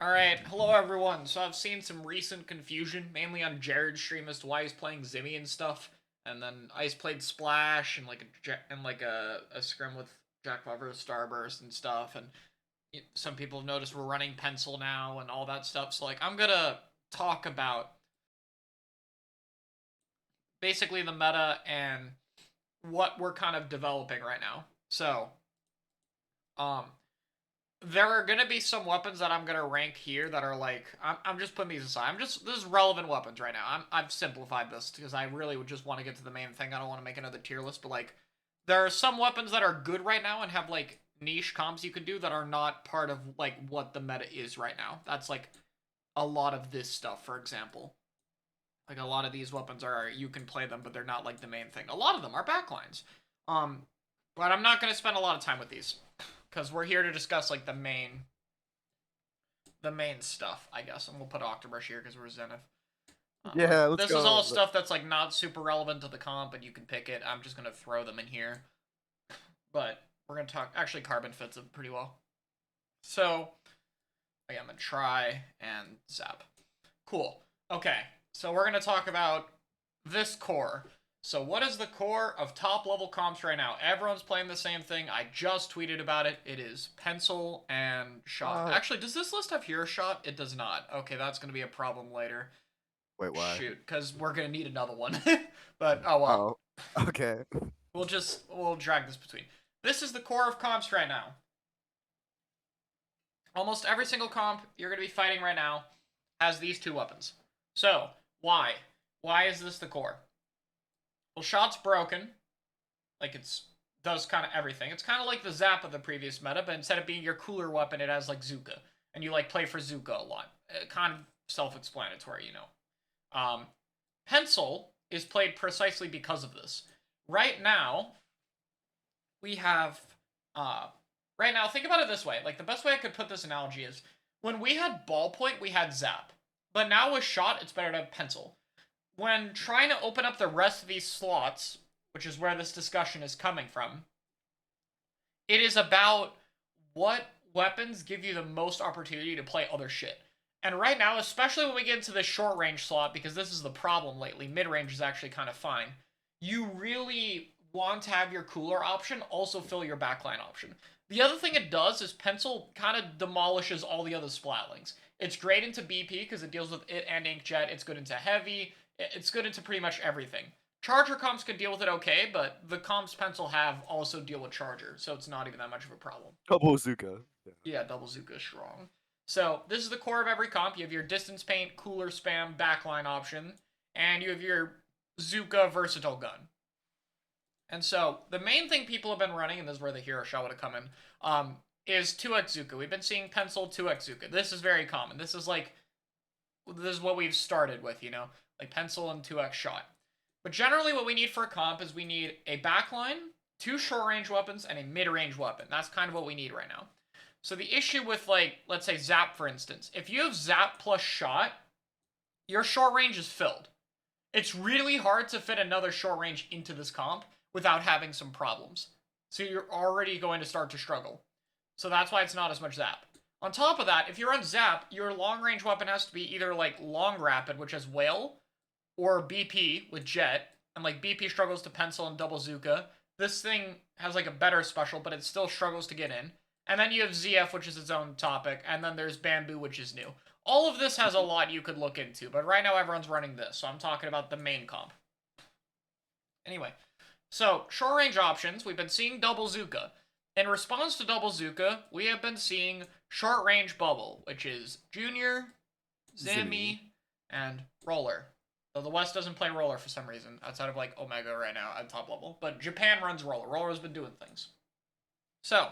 Alright, hello everyone. So I've seen some recent confusion, mainly on Jared's stream as to why he's playing Zimmy and stuff. And then Ice played Splash and a scrim with Jack Lover, Starburst and stuff. And some people have noticed we're running Pencil now and all that stuff. So I'm gonna talk about basically the meta and what we're kind of developing right now. So, um, there are gonna be some weapons that I'm gonna rank here that are I'm just putting these aside. This is relevant weapons right now. I've simplified this because I really would just want to get to the main thing. I don't want to make another tier list, but there are some weapons that are good right now and have niche comps you can do that are not part of what the meta is right now. That's a lot of this stuff, for example. Like a lot of these weapons are you can play them, but they're not the main thing. A lot of them are backlines. Um, but I'm not gonna spend a lot of time with these because we're here to discuss the main stuff, I guess. And we'll put Octobrush here because we're Zenith. Yeah, let's This is go. all stuff that's not super relevant to the comp, and you can pick it. I'm just gonna throw them in here, but we're gonna talk. Actually, Carbon fits it pretty well. So I'm gonna try and zap. Cool. Okay, so we're gonna talk about this core. So what is the core of top level comps right now? Everyone's playing the same thing. I just tweeted about it. It is Pencil and Shot. Uh, Actually, does this list have Hero Shot? It does not. Okay, that's going to be a problem later. wait, why? Shoot, because we're going to need another one. But, oh well. Oh, okay. We'll drag this between. This is the core of comps right now. Almost every single comp you're going to be fighting right now has these two weapons. So, why? Why is this the core? Well, Shot's broken. It's does kind of everything. It's kind of like the Zap of the previous meta, but instead of being your cooler weapon, it has Zuka, and you play for Zuka a lot. Kind of self-explanatory, you know. Pencil is played precisely because of this. Right now, we have right now. Think about it this way. The best way I could put this analogy is when we had Ballpoint, we had Zap, but now with Shot, it's better to have Pencil. When trying to open up the rest of these slots, which is where this discussion is coming from, it is about what weapons give you the most opportunity to play other shit. And right now, especially when we get into the short range slot, because this is the problem lately, mid range is actually kind of fine. You really want to have your cooler option also fill your backline option. The other thing it does is Pencil kind of demolishes all the other Splatlings. It's great into BP because it deals with it and Inkjet. It's good into Heavy. It's good into pretty much everything. Charger comps can deal with it okay, but the comps Pencil have also deal with Charger, so it's not even that much of a problem. Double Zuka. Yeah, double Zuka is strong. So this is the core of every comp. You have your distance paint, cooler spam, backline option, and you have your Zuka versatile gun. And so the main thing people have been running, and this is where the hero shot would have come in, is 2x Zuka. We've been seeing Pencil 2x Zuka. This is very common. This is what we've started with, you know, Pencil and 2x shot. But generally what we need for a comp is we need a backline, two short range weapons, and a mid range weapon. That's kind of what we need right now. So the issue with let's say Zap for instance, if you have Zap plus Shot, your short range is filled. It's really hard to fit another short range into this comp without having some problems. So you're already going to start to struggle. So that's why it's not as much Zap. On top of that, if you're on Zap, your long range weapon has to be either Long Rapid, which has Whale, or BP with Jet. And BP struggles to Pencil and double Zuka. This thing has a better special, but it still struggles to get in. And then you have ZF, which is its own topic. And then there's Bamboo, which is new. All of this has a lot you could look into, but right now everyone's running this, so I'm talking about the main comp. Anyway, so short range options, we've been seeing double Zuka. In response to double Zuka, we have been seeing short range bubble, which is Junior, Zimmy, and Roller. Though the West doesn't play Roller for some reason, outside of Omega right now at top level. But Japan runs Roller. Roller's been doing things. So,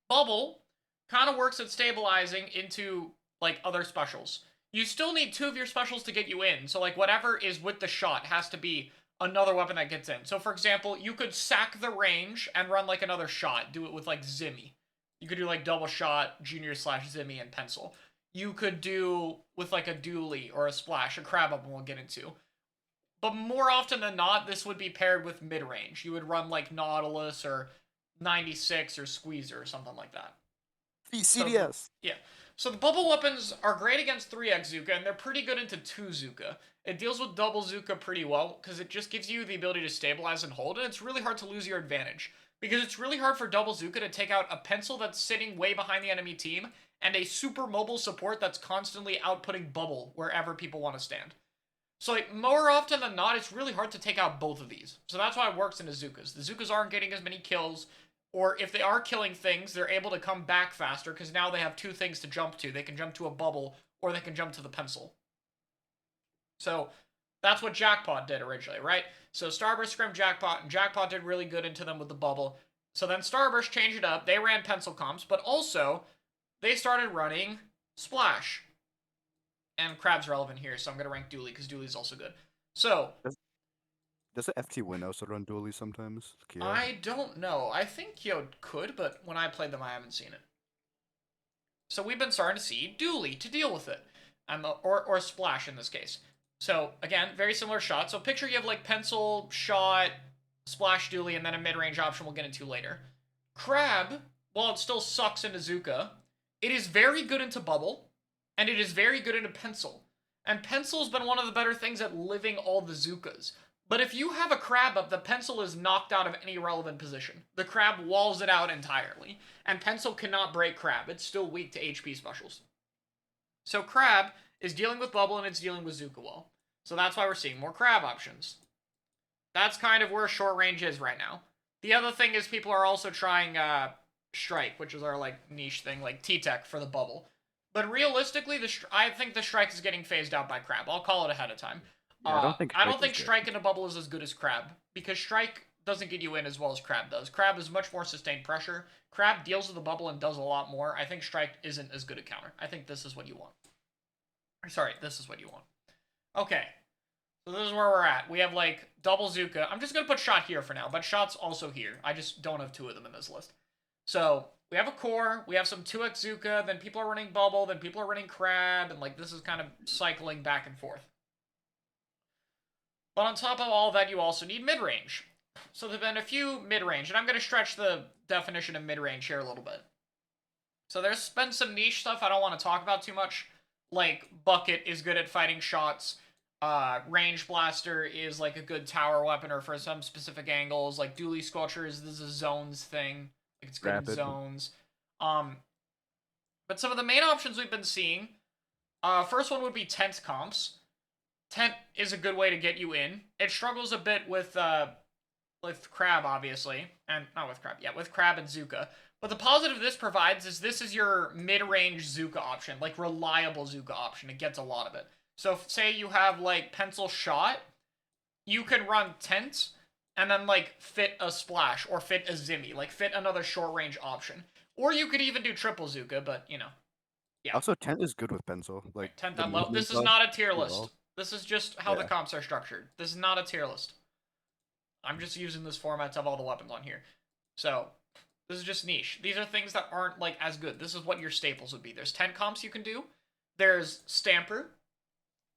Bubble kind of works at stabilizing into other specials. You still need two of your specials to get you in. So whatever is with the shot has to be another weapon that gets in. So for example, you could sack the range and run another shot. Do it with Zimmy. You could do double shot, Junior / Zimmy, and Pencil. You could do with a dually or a splash, a crab up we'll get into. But more often than not, this would be paired with mid range. You would run Nautilus or 96 or Squeezer or something like that. CDS. So, yeah. So the bubble weapons are great against 3x Zuka, and they're pretty good into 2 Zuka. It deals with double Zuka pretty well, because it just gives you the ability to stabilize and hold, and it's really hard to lose your advantage. Because it's really hard for double Zuka to take out a pencil that's sitting way behind the enemy team, and a super mobile support that's constantly outputting bubble wherever people want to stand. So, like, more often than not, it's really hard to take out both of these. So that's why it works in the Zukas. The Zukas aren't getting as many kills, or if they are killing things, they're able to come back faster, because now they have 2 things to jump to. They can jump to a bubble, or they can jump to the pencil. So, that's what Jackpot did originally, right? So Starburst scrimmed Jackpot, and Jackpot did really good into them with the bubble. So then Starburst changed it up. They ran pencil comps, but also they started running Splash. And Crab's relevant here, so I'm going to rank Dooley, because Dooley's also good. So, Does the FT win also run dually sometimes? Kia? I don't know. I think Kyo could, but when I played them, I haven't seen it. So we've been starting to see Dooley to deal with it. Or Splash in this case. So, again, very similar shot. So picture you have like Pencil, Shot, Splash, Dooley, and then a mid-range option we'll get into later. Crab, while it still sucks into Zuka, it is very good into Bubble, and it is very good into Pencil. And Pencil's been one of the better things at living all the Zukas. But if you have a Crab up, the Pencil is knocked out of any relevant position. The Crab walls it out entirely. And Pencil cannot break Crab. It's still weak to HP specials. So Crab is dealing with Bubble and it's dealing with Zuka well. So that's why we're seeing more Crab options. That's kind of where short range is right now. The other thing is people are also trying Strike, which is our like niche thing, like T-Tech for the Bubble. But realistically, I think the Strike is getting phased out by Crab. I'll call it ahead of time. Yeah, I don't think Strike in a bubble is as good as Crab, because Strike doesn't get you in as well as Crab does. Crab is much more sustained pressure. Crab deals with the bubble and does a lot more. I think Strike isn't as good a counter. I think this is what you want. Sorry, this is what you want. Okay, so this is where we're at. We have like double Zuka. I'm just going to put Shot here for now, but Shot's also here. I just don't have 2 of them in this list. So we have a core, we have some 2x Zuka, then people are running Bubble, then people are running Crab, and like this is kind of cycling back and forth. But on top of all that, you also need mid-range. So there have been a few mid-range, and I'm going to stretch the definition of mid-range here a little bit. So there's been some niche stuff I don't want to talk about too much. Like, Bucket is good at fighting shots. Range Blaster is like a good tower weapon or for some specific angles. Like, Dually Squelcher is a zones thing. Like, it's good in zones. But some of the main options we've been seeing, first one would be tent comps. Tent is a good way to get you in. It struggles a bit with Crab, obviously. And not with Crab, yeah, with Crab and Zuka. But the positive this provides is this is your mid-range Zuka option, like reliable Zuka option. It gets a lot of it. So if, say you have like Pencil Shot, you can run Tent and then like fit a Splash or fit a Zimmy, like fit another short-range option. Or you could even do triple Zuka, but you know. Yeah. Also, Tent is good with Pencil. Like Tent that low. This is not a tier list. Well. This is just how the comps are structured. This is not a tier list. I'm just using this format to have all the weapons on here. So, this is just niche. These are things that aren't, like, as good. This is what your staples would be. There's 10 comps you can do. There's Stamper.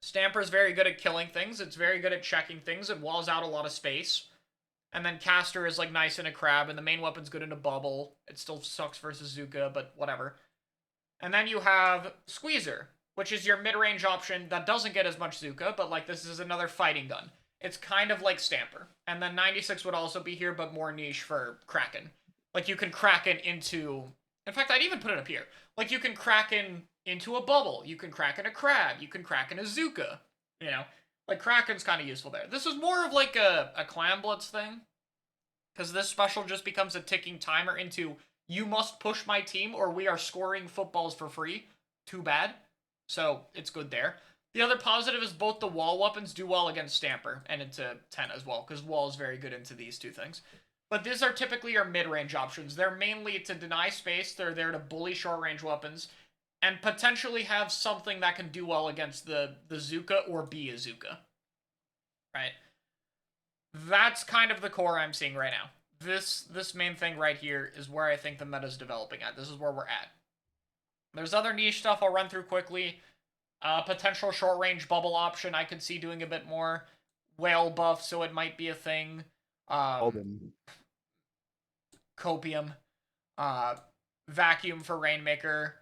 Stamper is very good at killing things. It's very good at checking things. It walls out a lot of space. And then Caster is, like, nice in a Crab, and the main weapon's good in a Bubble. It still sucks versus Zuka, but whatever. And then you have Squeezer, which is your mid-range option that doesn't get as much Zuka, but like this is another fighting gun. It's kind of like Stamper. And then 96 would also be here, but more niche for Kraken. Like you can Kraken into... In fact, I'd even put it up here. Like you can Kraken into a Bubble. You can Kraken a Crab. You can Kraken a Zuka. You know? Like Kraken's kind of useful there. This is more of like a Clan Blitz thing. Because this special just becomes a ticking timer into... You must push my team or we are scoring footballs for free. Too bad. So, it's good there. The other positive is both the wall weapons do well against Stamper and into 10 as well, because wall is very good into these 2 things. But these are typically your mid-range options. They're mainly to deny space, they're there to bully short-range weapons, and potentially have something that can do well against the Zuka or be a Zuka. Right? That's kind of the core I'm seeing right now. This main thing right here is where I think the meta is developing at. This is where we're at. There's other niche stuff I'll run through quickly. Potential short-range bubble option I could see doing a bit more. Whale buff, so it might be a thing. Copium. Vacuum for Rainmaker.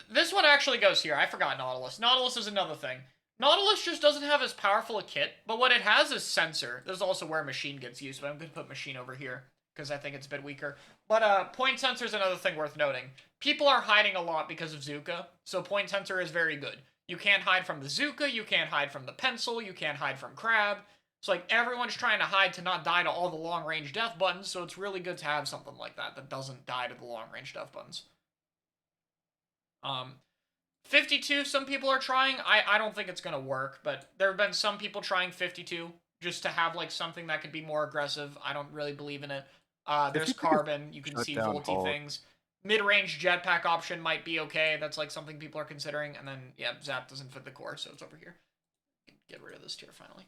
This one actually goes here. I forgot Nautilus. Nautilus is another thing. Nautilus just doesn't have as powerful a kit, but what it has is Sensor. This is also where Machine gets used, but I'm going to put Machine over here because I think it's a bit weaker. But Point Sensor is another thing worth noting. People are hiding a lot because of Zuka, so Point Sensor is very good. You can't hide from the Zuka, you can't hide from the Pencil, you can't hide from Crab. It's like everyone's trying to hide to not die to all the long-range death buttons, so it's really good to have something like that that doesn't die to the long-range death buttons. 52, some people are trying. I don't think it's going to work, but there have been some people trying 52 just to have like something that could be more aggressive. I don't really believe in it. There's 52 is Carbon. You can shut see down Volty Hulk. things. Mid-range jetpack option might be okay. That's like something people are considering. And then, yeah, Zap doesn't fit the core, so it's over here. Get rid of this tier finally.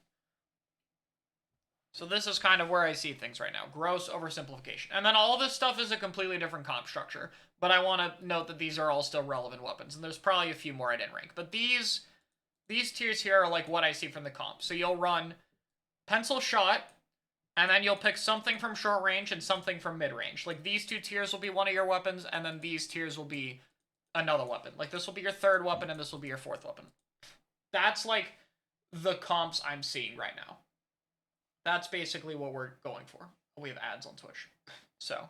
So this is kind of where I see things right now. Gross oversimplification. And then all this stuff is a completely different comp structure. But I want to note that these are all still relevant weapons. And there's probably a few more I didn't rank. But these tiers here are like what I see from the comp. So you'll run Pencil Vshot, and then you'll pick something from short range and something from mid range. Like these two tiers will be one of your weapons, and then these tiers will be another weapon. Like this will be your third weapon, and this will be your fourth weapon. That's like the comps I'm seeing right now. That's basically what we're going for. We have ads on Twitch. So,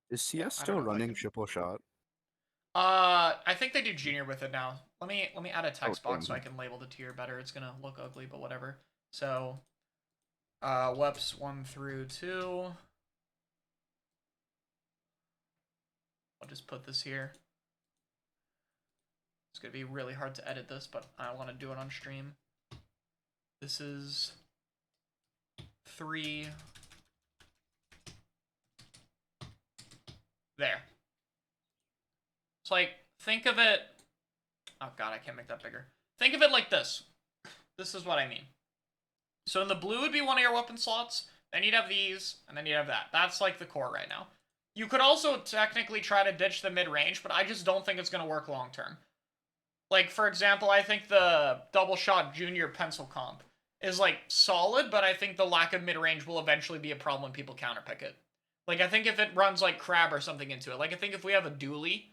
Is yeah, CS I don't still know if I running can... triple shot? I think they do junior with it now. Let me add a Oh, text box so I dang. can label the tier better. It's gonna look ugly, but whatever. So, WEPs 1 through 2. I'll just put this here. It's gonna be really hard to edit this, but I want to do it on stream. This is 3. There. It's like, think of it... Oh god, I can't make that bigger. Think of it like this. This is what I mean. So in the blue would be one of your weapon slots, then you'd have these, and then you'd have that. That's like the core right now. You could also technically try to ditch the mid-range, but I just don't think it's going to work long-term. Like, for example, I think the double shot junior pencil comp is, like, solid, but I think the lack of mid-range will eventually be a problem when people counterpick it. Like, I think if it runs, like, Crab or something into it, like, I think if we have a dually,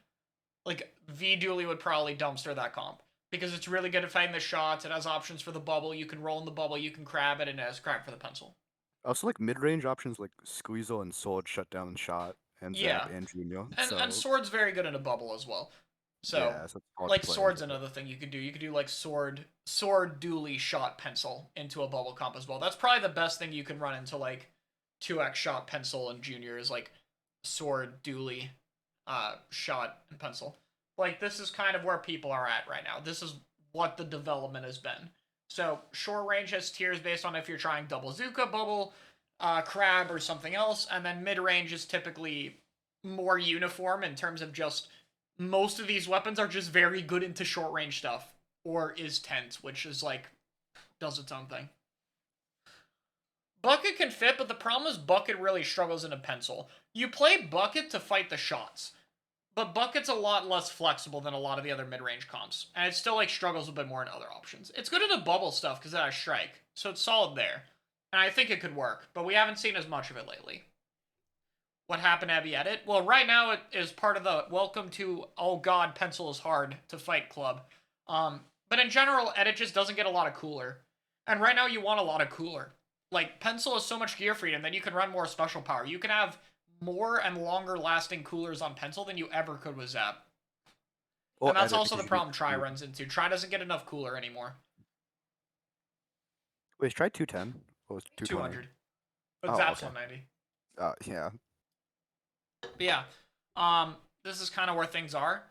like, V-dually would probably dumpster that comp. Because it's really good at fighting the shots, it has options for the bubble, you can roll in the bubble, you can crab it, and it has crab for the pencil. Also, like mid-range options like Squeezel and Sword shut down Shot and Zap Yeah. and Junior. And So Sword's very good in a bubble as well. So, yeah, so it's hard to like, play Sword's into it. another thing you could do. You could do, like, Sword dually shot pencil into a bubble comp as well. That's probably the best thing you can run into, like, 2x shot pencil and Junior is, like, Sword dually shot and pencil. Like, this is kind of where people are at right now. This is what the development has been. So, short range has tiers based on if you're trying double Zuka, bubble, crab, or something else, and then mid range is typically more uniform in terms of just most of these weapons are just very good into short range stuff, or is tent, which is like does its own thing. Bucket can fit, but the problem is Bucket really struggles in a pencil. You play Bucket to fight the shots, but Bucket's a lot less flexible than a lot of the other mid-range comps, and it still like struggles a bit more in other options. It's good in the bubble stuff because it has strike, so it's solid there, and I think it could work, but we haven't seen as much of it lately. What happened, Abby Edit? Well, right now it is part of the welcome to oh god, pencil is hard to fight club. But in general, Edit just doesn't get a lot of cooler. And right now you want a lot of cooler. Like, pencil is so much gear freedom that you can run more special power. You can have more and longer lasting coolers on pencil than you ever could with Zap. Or And that's edit also because the you get problem Try runs into. Try doesn't get enough cooler anymore. wait, try 210 or 220. 200. But Oh, Zap's okay. 190. Yeah. But yeah, this is kind of where things are.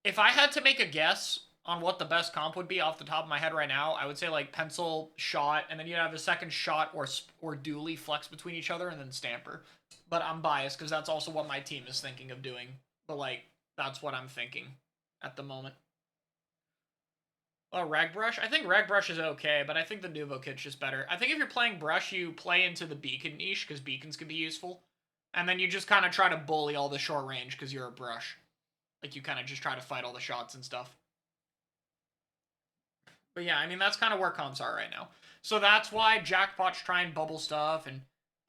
If I had to make a guess on what the best comp would be off the top of my head right now, I would say like Pencil Vshot, and then you'd have a second shot or dually flex between each other, and then Stamper. But I'm biased because that's also what my team is thinking of doing. But like that's what I'm thinking at the moment. Oh, Rag Brush? I think Rag Brush is okay, but I think the Nuvo kit's just better. I think if you're playing Brush, you play into the Beacon niche, because Beacons can be useful. And then you just kind of try to bully all the short range, because you're a Brush. Like, you kind of just try to fight all the shots and stuff. But yeah, I mean, that's kind of where comps are right now. So that's why Jackpot's trying bubble stuff, and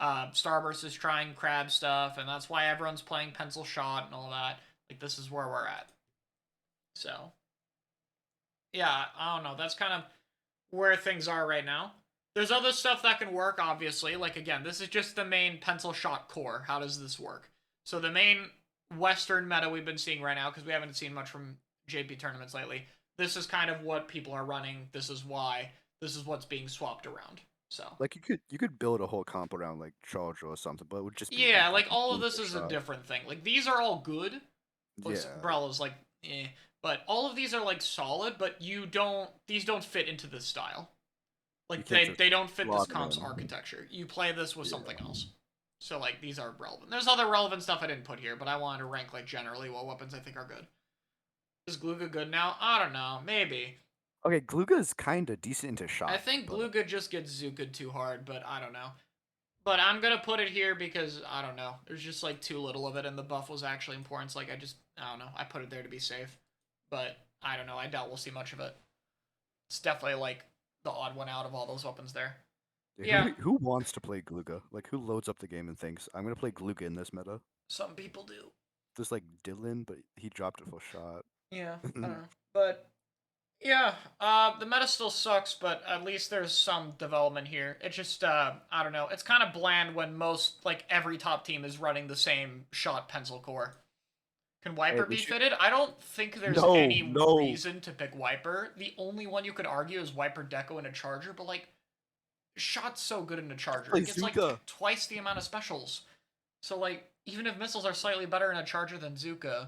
Starburst is trying crab stuff, and that's why everyone's playing Pencil Vshot and all that. Like, this is where we're at. So, yeah, I don't know. That's kind of where things are right now. There's other stuff that can work, obviously. Like, again, this is just the main Pencil Vshot core. How does this work? So the main Western meta we've been seeing right now, because we haven't seen much from JP tournaments lately, this is kind of what people are running. This is why. This is what's being swapped around. So, Like you could build a whole comp around like Charger or something, but it would just be yeah, like like all of blue this is a shot. different thing. Like, these are all good. Like, Yeah, Umbrella's like, eh. But all of these are like solid, but these don't fit into this style. you Like can't they just don't fit this slot them comp's in. architecture. You play this with something Yeah. else. So like these are relevant. There's other relevant stuff I didn't put here, but I wanted to rank like generally what weapons I think are good. Is Gluga good now? I don't know. Maybe. Okay, Gluga is kind of decent into I shot, think but Gluga just gets Zuka too hard, but I don't know. But I'm gonna put it here because I don't know. There's just like too little of it, and the buff was actually important. So like I don't know. I put it there to be safe, but I don't know. I doubt we'll see much of it. It's definitely like the odd one out of all those weapons there. yeah, Yeah, who wants to play Gluga? Like who loads up the game and thinks I'm gonna play Gluga in this meta? some people do. There's like Dylan, but he dropped it for shot. Yeah, I don't know. But yeah, the meta still sucks, but at least there's some development here. It just, I don't know. It's kind of bland when most, like, every top team is running the same shot pencil core. Can Hey, Wiper we be should. fitted? I don't think there's No, any no. reason to pick Wiper. The only one you could argue is Wiper Deco in a Charger, but, like, shot's so good in a Charger. Play It gets, like, Zuka. twice the amount of specials. So, like, even if missiles are slightly better in a Charger than Zuka,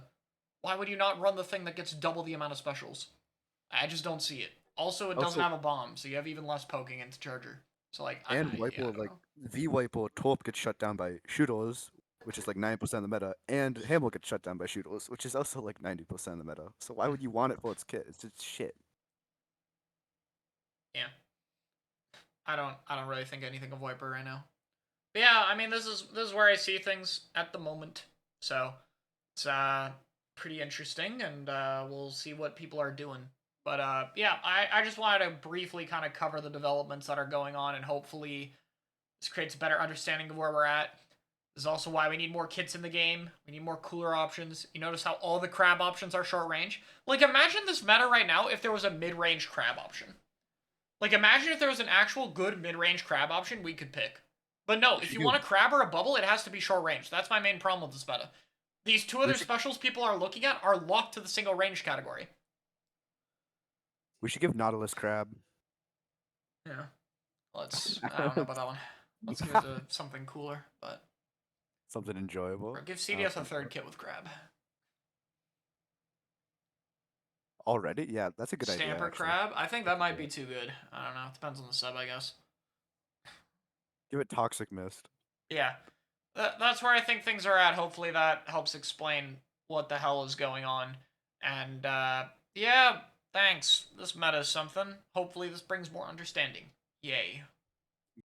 why would you not run the thing that gets double the amount of specials? I just don't see it. Also, it doesn't Also, have a bomb, so you have even less poking into Charger. So, like, and yeah, I Wiper don't like know. V Wiper Torp gets shut down by shooters, which is like 90% of the meta, and Hamel gets shut down by shooters, which is also like 90% of the meta. So why would you want it for its kit? It's just shit. Yeah, I don't really think anything of Wiper right now. But yeah, I mean, this is where I see things at the moment. So it's pretty interesting, and we'll see what people are doing. But yeah, I just wanted to briefly kind of cover the developments that are going on, and hopefully this creates a better understanding of where we're at. This is also why we need more kits in the game. We need more cooler options. You notice how all the crab options are short range? Like, imagine this meta right now if there was a mid-range crab option. Like, imagine if there was an actual good mid-range crab option we could pick. But no, We if should you give want a crab or a bubble, it has to be short range. That's my main problem with this meta. These two we other should specials people are looking at are locked to the single range category. we should give Nautilus Crab. Yeah. I don't know about that one. Let's give it to something cooler, but. Something enjoyable. Or give CDS a third kit with crab. Already? Yeah, that's a good idea Stamper actually. crab? I think We that could do might be it. too good. I don't know. It depends on the sub, I guess. Give it Toxic Mist. Yeah. That's where I think things are at. Hopefully that helps explain what the hell is going on. And, yeah, thanks. This meta is something. Hopefully this brings more understanding. Yay.